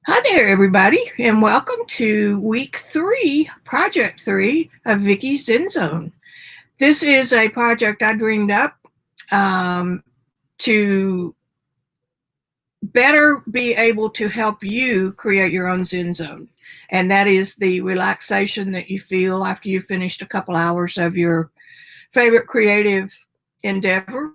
Hi there, everybody, and welcome to week 3, project 3 of Vicki's ZenZone. This is a project I dreamed up to better be able to help you create your own Zen zone. And that is the relaxation that you feel after you've finished a couple hours of your favorite creative endeavor.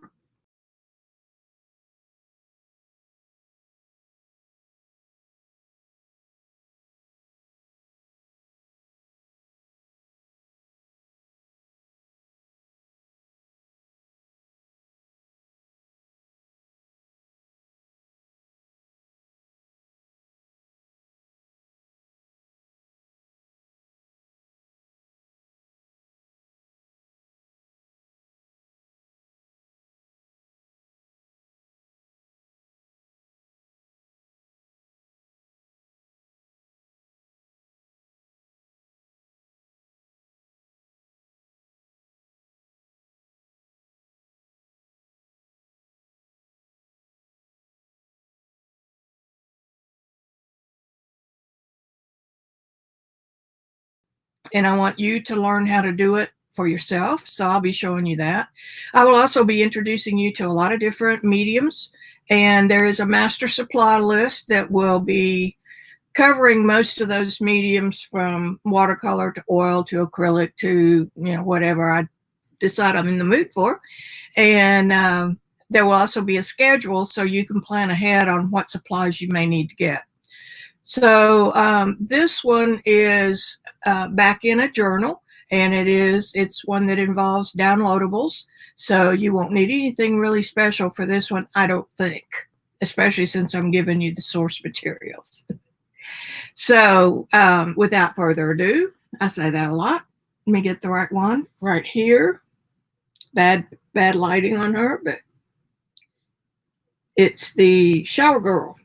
And I want you to learn how to do it for yourself. So I'll be showing you that. I will also be introducing you to a lot of different mediums. And there is a master supply list that will be covering most of those mediums, from watercolor to oil to acrylic to, whatever I decide I'm in the mood for. And there will also be a schedule so you can plan ahead on what supplies you may need to get. So this one is back in a journal, and it's one that involves downloadables. So you won't need anything really special for this one, I don't think, especially since I'm giving you the source materials. So without further ado, I say that a lot. Let me get the right one right here. Bad lighting on her, but it's the Shower Girl.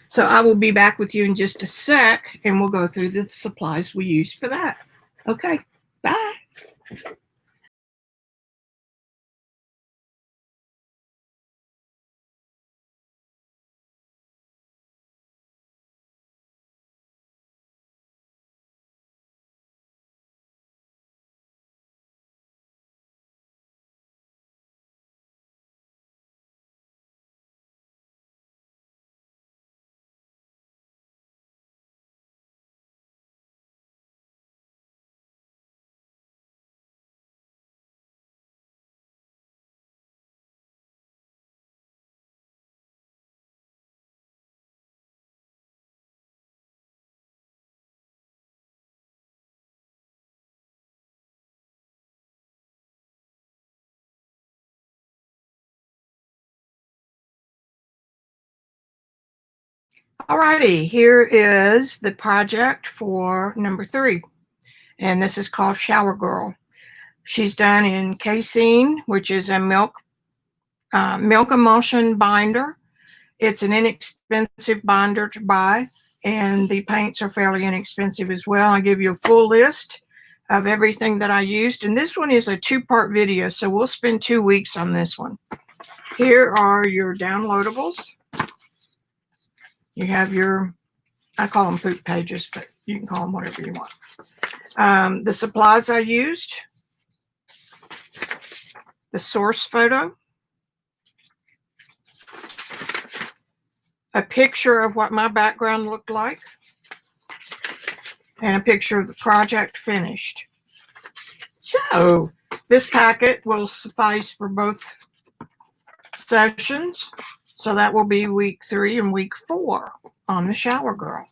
So I will be back with you in just a sec, and we'll go through the supplies we used for that. Okay, bye. Alrighty, here is the project for number 3, and this is called Shower Girl. She's done in Casein, which is a milk emulsion binder. It's an inexpensive binder to buy, and the paints are fairly inexpensive as well. I give you a full list of everything that I used, and this one is a 2-part video, so we'll spend 2 weeks on this one. Here are your downloadables. You have your, I call them poop pages, but you can call them whatever you want. The supplies I used, the source photo, a picture of what my background looked like, and a picture of the project finished. So this packet will suffice for both sessions. So that will be week 3 and week 4 on the Shower Girl.